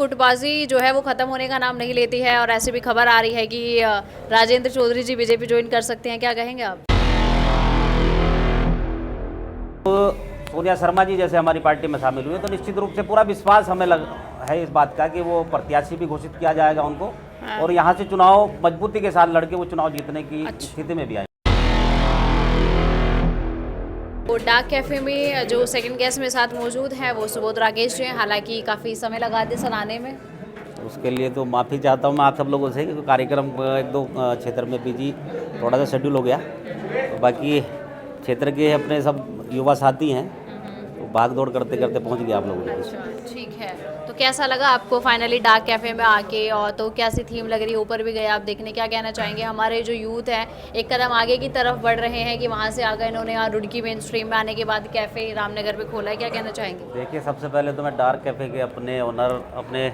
गुटबाजी जो है वो खत्म होने का नाम नहीं लेती है और ऐसे भी खबर आ रही है कि राजेंद्र चौधरी जी बीजेपी ज्वाइन कर सकते हैं, क्या कहेंगे आप? तो सोनिया शर्मा जी जैसे हमारी पार्टी में शामिल हुए तो निश्चित रूप से पूरा विश्वास हमें है इस बात का कि वो प्रत्याशी भी घोषित किया जाएगा उनको, और यहाँ से चुनाव मजबूती के साथ लड़के वो चुनाव जीतने की स्थिति में भी आए। वो डाक कैफे में जो सेकंड गेस्ट में साथ मौजूद हैं वो सुबोध राकेश जी हैं, हालांकि काफ़ी समय लगा थे सराहने में। उसके लिए तो माफ़ी चाहता हूँ मैं आप सब लोगों से, क्योंकि कार्यक्रम एक दो क्षेत्र में बिजी थोड़ा सा शेड्यूल हो गया, तो बाकी क्षेत्र के अपने सब युवा साथी हैं तो भाग दौड़ करते करते पहुँच गया आप लोगों के बीच। अच्छा, ठीक है। तो कैसा लगा आपको फाइनली डाक कैफे में आके, और तो कैसी थीम लग रही है? ऊपर भी गए आप देखने, क्या कहना चाहेंगे? हमारे जो यूथ है एक कदम आगे की तरफ बढ़ रहे हैं कि वहाँ से आकर इन्होंने यहाँ रुड़की मेन स्ट्रीम में आने के बाद कैफ़े रामनगर में खोला है, क्या कहना चाहेंगे? देखिए, सबसे पहले तो मैं डार्क कैफ़े के अपने ओनर, अपने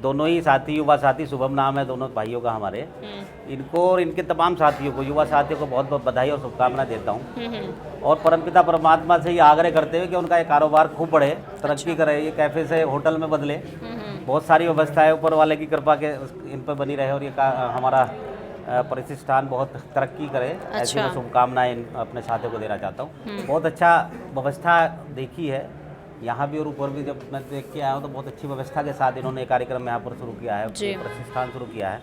दोनों ही साथी, युवा साथी, शुभम नाम है दोनों भाइयों का हमारे, इनको और इनके तमाम साथियों को, युवा साथियों को बहुत बहुत बधाई और शुभकामनाएं देता हूँ। और परमपिता परमात्मा से ये आग्रह करते हुए कि उनका ये कारोबार खूब बढ़े, तरक्की करे, ये कैफ़े से होटल में बदले, बहुत सारी व्यवस्थाएं ऊपर वाले की कृपा के इन पर बनी रहे और ये हमारा प्रतिष्ठान बहुत तरक्की करे, ऐसी मैं शुभकामनाएं अपने साथियों को देना चाहता हूँ। बहुत अच्छा व्यवस्था देखी है यहाँ भी और ऊपर भी, जब मैं देख के आया हूँ तो बहुत अच्छी व्यवस्था के साथ इन्होंने कार्यक्रम यहाँ पर शुरू किया है, प्रतिष्ठान शुरू किया है,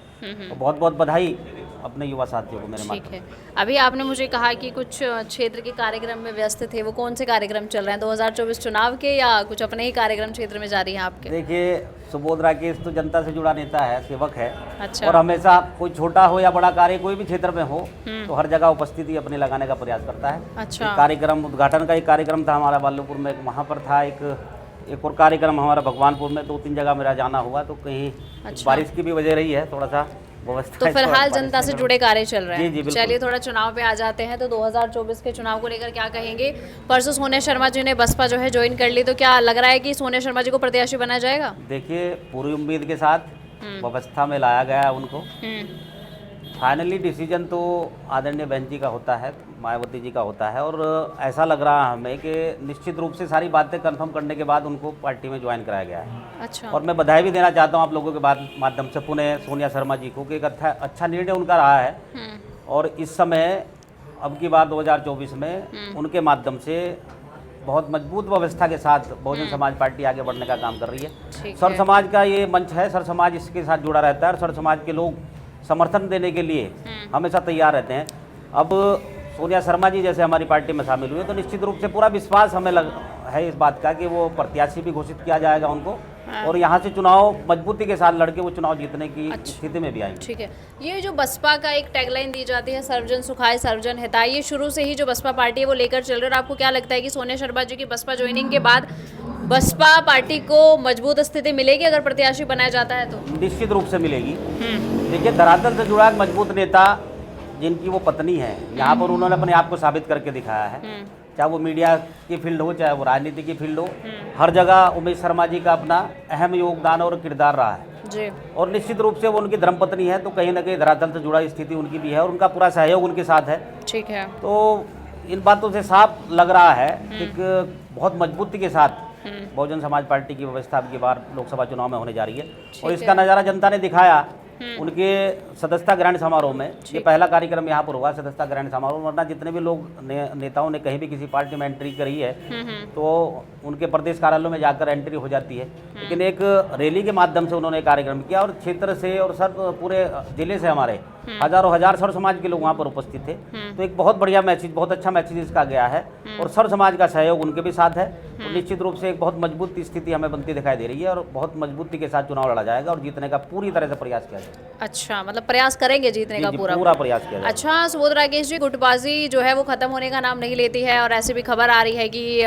तो बहुत बहुत बधाई अपने युवा साथियों को मेरे माध्यम से। ठीक है। अभी आपने मुझे कहा कि कुछ क्षेत्र के कार्यक्रम में व्यस्त थे, वो कौन से कार्यक्रम चल रहे हैं? 2024 चुनाव के या कुछ अपने ही कार्यक्रम क्षेत्र में जारी हैं आपके? देखिए, सुबोध राकेश तो जनता से जुड़ा नेता है, सेवक है। अच्छा। और हमेशा कोई छोटा हो या बड़ा कार्य कोई भी क्षेत्र में हो तो हर जगह उपस्थिति अपनी लगाने का प्रयास करता है। अच्छा। एक कार्यक्रम, उद्घाटन का एक कार्यक्रम था हमारा बालूपुर में, एक वहाँ पर था, एक और कार्यक्रम हमारा भगवानपुर में, 2-3 जगह मेरा जाना हुआ, तो कहीं बारिश की भी वजह रही है, थोड़ा सा व्यवस्था। तो फिलहाल जनता से जुड़े कार्य चल रहे हैं। जी, चलिए थोड़ा चुनाव पे आ जाते हैं। तो 2024 के चुनाव को लेकर क्या कहेंगे? परसों सोनिया शर्मा जी ने बसपा जो है ज्वाइन कर ली, तो क्या लग रहा है कि सोनिया शर्मा जी को प्रत्याशी बनाया जाएगा? देखिए, पूरी उम्मीद के साथ व्यवस्था में लाया गया है उनको। फाइनली डिसीजन तो आदरणीय बहन जी का होता है, मायावती जी का होता है, और ऐसा लग रहा है हमें कि निश्चित रूप से सारी बातें कंफर्म करने के बाद उनको पार्टी में ज्वाइन कराया गया है। अच्छा। और मैं बधाई भी देना चाहता हूं आप लोगों के माध्यम से पुनः सोनिया शर्मा जी को कि एक अच्छा निर्णय उनका रहा है, और इस समय अब की बार 2024 में उनके माध्यम से बहुत मजबूत व्यवस्था के साथ बहुजन समाज पार्टी आगे बढ़ने का काम कर रही है। सर समाज का ये मंच है, सर समाज इसके साथ जुड़ा रहता है और सर समाज के लोग समर्थन देने के लिए हमेशा तैयार रहते हैं। अब सोनिया शर्मा जी जैसे हमारी पार्टी में शामिल हुए तो निश्चित रूप से पूरा विश्वास हमें है इस बात का कि वो प्रत्याशी भी घोषित किया जाएगा उनको, और यहाँ से चुनाव मजबूती के साथ लड़के वो चुनाव जीतने की स्थिति में भी आएंगे। ठीक है। ये जो बसपा का एक टैगलाइन दी जाती है, सर्वजन सुखाय सर्वजन हिताय, ये शुरू से ही जो बसपा पार्टी है वो लेकर चल रही है, और आपको क्या लगता है कि सोनिया शर्मा जी की बसपा ज्वाइनिंग के बाद बसपा पार्टी को मजबूत स्थिति मिलेगी अगर प्रत्याशी बनाया जाता है तो? निश्चित रूप से मिलेगी। देखिए, धरातल से जुड़ा एक मजबूत नेता जिनकी वो पत्नी है, यहाँ पर उन्होंने अपने आप को साबित करके दिखाया है, चाहे वो मीडिया की फील्ड हो, चाहे वो राजनीति की फील्ड हो, हर जगह उमेश शर्मा जी का अपना अहम योगदान और किरदार रहा है जी। और निश्चित रूप से वो उनकी धर्मपत्नी है, तो कहीं ना कहीं धरातल से जुड़ा स्थिति उनकी भी है और उनका पूरा सहयोग उनके साथ है। ठीक है। तो इन बातों से साफ लग रहा है कि बहुत मजबूती के साथ बहुजन समाज पार्टी की व्यवस्था अब की बार लोकसभा चुनाव में होने जा रही है, और इसका नज़ारा जनता ने दिखाया उनके सदस्यता ग्रहण समारोह में। ये पहला कार्यक्रम यहाँ पर हुआ सदस्यता ग्रहण समारोह, वरना जितने भी लोग नेताओं ने कहीं भी किसी पार्टी में एंट्री करी है तो उनके प्रदेश कार्यालयों में जाकर एंट्री हो जाती है, लेकिन एक रैली के माध्यम से उन्होंने कार्यक्रम किया, और क्षेत्र से और सर पूरे जिले से हमारे हजार सर समाज के लोग वहाँ पर उपस्थित थे। तो एक बहुत बढ़िया मैसेज, बहुत अच्छा मैसेज इसका गया है, और सर समाज का सहयोग उनके भी साथ है, तो निश्चित रूप से एक बहुत मजबूत स्थिति हमें बनती दिखाई दे रही है, और बहुत मजबूती के साथ चुनाव लड़ा जाएगा और जीतने का पूरी तरह से प्रयास किया जाएगा। अच्छा, मतलब प्रयास करेंगे जीतने का पूरा प्रयास किया जाएगा। अच्छा सुबोध राकेश जी, गुटबाजी जो है वो खत्म होने का नाम नहीं लेती है, और ऐसे भी खबर आ रही है कि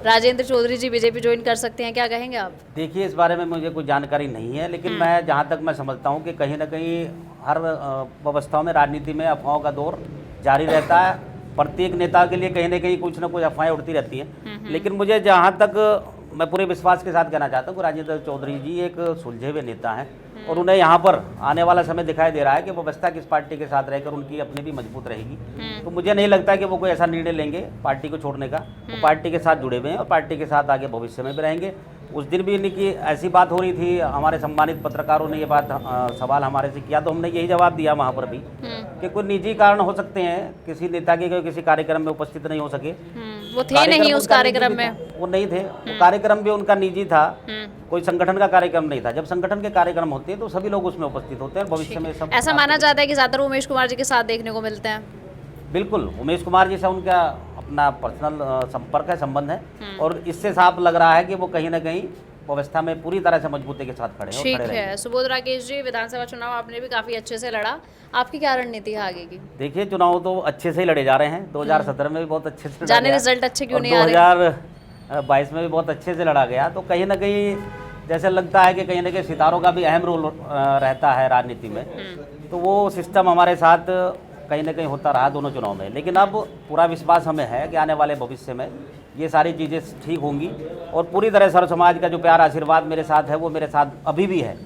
राजेंद्र चौधरी जी बीजेपी ज्वाइन कर सकते हैं, क्या कहेंगे आप? देखिए, इस बारे में मुझे कोई जानकारी नहीं है, लेकिन मैं जहाँ तक मैं समझता हूँ कि कहीं ना कहीं हर व्यवस्थाओं में, राजनीति में अफवाहों का दौर जारी रहता है। प्रत्येक नेता के लिए कहीं ना कहीं कुछ ना कुछ अफवाहें उड़ती रहती हैं, लेकिन मुझे जहाँ तक मैं पूरे विश्वास के साथ कहना चाहता हूँ कि राजेंद्र चौधरी जी एक सुलझे हुए नेता हैं, और उन्हें यहाँ पर आने वाला समय दिखाई दे रहा है कि व्यवस्था किस पार्टी के साथ रहकर उनकी अपनी भी मजबूत रहेगी। तो मुझे नहीं लगता कि वो कोई ऐसा निर्णय लेंगे पार्टी को छोड़ने का। वो पार्टी के साथ जुड़े हुए हैं और पार्टी के साथ आगे भविष्य में भी रहेंगे। उस दिन भी इनकी ऐसी बात हो रही थी, हमारे सम्मानित पत्रकारों ने ये बात सवाल हमारे से किया, तो हमने यही जवाब दिया वहाँ पर भी कि कोई निजी कारण हो सकते हैं, किसी नेता के किसी कार्यक्रम में उपस्थित नहीं हो सके। वो थे नहीं उस कार्यक्रम में, वो नहीं थे, वो कार्यक्रम भी उनका निजी था, कोई संगठन का कार्यक्रम नहीं था। जब संगठन के कार्यक्रम होते हैं तो सभी लोग उसमें उपस्थित होते हैं। भविष्य में सब ऐसा माना जाता है कि ज़्यादातर उमेश कुमार जी के साथ देखने को मिलते हैं। बिल्कुल, उमेश कुमार जी से उनका अपना पर्सनल संपर्क है, संबंध है, और इससे साफ लग रहा है कि वो कहीं ना कहीं व्यवस्था में पूरी तरह से मजबूती के साथ खड़े हैं। ठीक है, सुबोध राकेश जी, विधानसभा चुनाव आपने भी काफी अच्छे से लड़ा, आपकी क्या रणनीति है आगे की? देखिए, चुनाव तो अच्छे से ही लड़े जा रहे हैं। 2017 में भी बहुत अच्छे से जाने रिजल्ट अच्छे क्यों नहीं आ रहे? 2022 में भी बहुत अच्छे से लड़ा गया। तो कहीं ना कहीं जैसे लगता है कि कहीं ना कहीं सितारों का भी अहम रोल रहता है राजनीति में, तो वो सिस्टम हमारे साथ कहीं ना कहीं होता रहा दोनों चुनाव में। लेकिन अब पूरा विश्वास हमें है कि आने वाले भविष्य में ये सारी चीज़ें ठीक होंगी, और पूरी तरह सर्व समाज का जो प्यार आशीर्वाद मेरे साथ है वो मेरे साथ अभी भी है।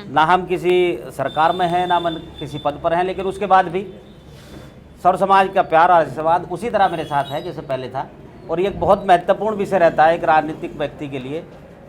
ना हम किसी सरकार में हैं, ना हम किसी पद पर हैं, लेकिन उसके बाद भी सर्व समाज का प्यार आशीर्वाद उसी तरह मेरे साथ है जैसे पहले था। और ये एक बहुत महत्वपूर्ण विषय रहता है एक राजनीतिक व्यक्ति के लिए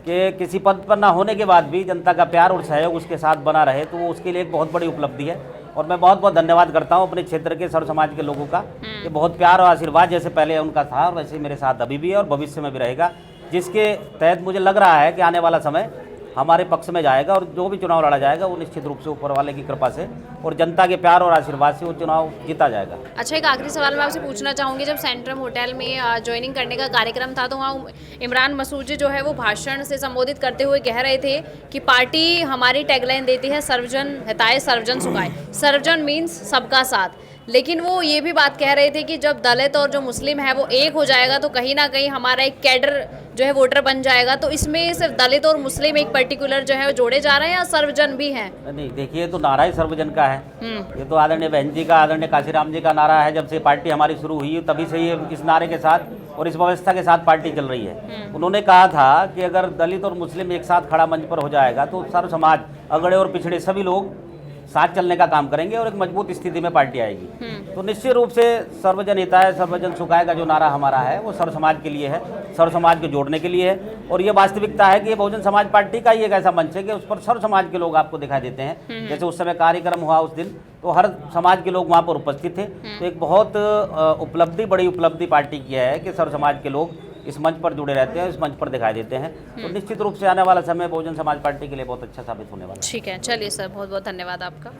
कि किसी पद पर ना होने के बाद भी जनता का प्यार और सहयोग उसके साथ बना रहे, तो वो उसके लिए एक बहुत बड़ी उपलब्धि है। और मैं बहुत बहुत धन्यवाद करता हूँ अपने क्षेत्र के सर्व समाज के लोगों का कि बहुत प्यार और आशीर्वाद जैसे पहले उनका था और वैसे मेरे साथ अभी भी है और भविष्य में भी रहेगा, जिसके तहत मुझे लग रहा है कि आने वाला समय हमारे पक्ष में जाएगा, और जो भी चुनाव लड़ा जाएगा वो निश्चित रूप से ऊपर वाले की कृपा से और जनता के प्यार और आशीर्वाद से वो चुनाव जीता जाएगा। अच्छा, एक आखिरी सवाल मैं आपसे पूछना चाहूँगी, जब सेंट्रम होटल में ज्वाइनिंग करने का कार्यक्रम था तो वहाँ इमरान मसूद जी जो है वो भाषण से संबोधित करते हुए कह रहे थे कि पार्टी हमारी टैगलाइन देती है सर्वजन हिताय सर्वजन सुखाय, सर्वजन मीन्स सबका साथ। लेकिन वो ये भी बात कह रहे थे कि जब दलित और जो मुस्लिम है वो एक हो जाएगा तो कहीं ना कहीं हमारा एक कैडर जो है वोटर बन जाएगा। तो इसमें सिर्फ दलित और मुस्लिम एक पर्टिकुलर जो है वो जोड़े जा रहे हैं या सर्वजन भी हैं? नहीं, देखिए, तो नारा ही सर्वजन का है। ये तो आदरणीय बहन जी का, आदरणीय काशीराम जी का नारा है। जब से पार्टी हमारी शुरू हुई तभी से ये इस नारे के साथ और इस व्यवस्था के साथ पार्टी चल रही है। उन्होंने कहा था कि अगर दलित और मुस्लिम एक साथ खड़ा मंच पर हो जाएगा तो सर्व समाज, अगड़े और पिछड़े सभी लोग साथ चलने का काम करेंगे और एक मजबूत स्थिति में पार्टी आएगी। तो निश्चित रूप से सर्वजन हिताय सर्वजन सुखाय का जो नारा हमारा है वो सर्व समाज के लिए है, सर्व समाज को जोड़ने के लिए है। और ये वास्तविकता है कि ये बहुजन समाज पार्टी का ही एक ऐसा मंच है कि उस पर सर्व समाज के लोग आपको दिखाई देते हैं। जैसे उस समय कार्यक्रम हुआ उस दिन तो हर समाज के लोग वहाँ पर उपस्थित थे। तो एक बहुत बड़ी उपलब्धि पार्टी की है कि सर्व समाज के लोग इस मंच पर जुड़े रहते हैं, इस मंच पर दिखाई देते हैं। तो निश्चित रूप से आने वाला समय बहुजन समाज पार्टी के लिए बहुत अच्छा साबित होने वाला है। ठीक है, चलिए सर, बहुत बहुत धन्यवाद आपका।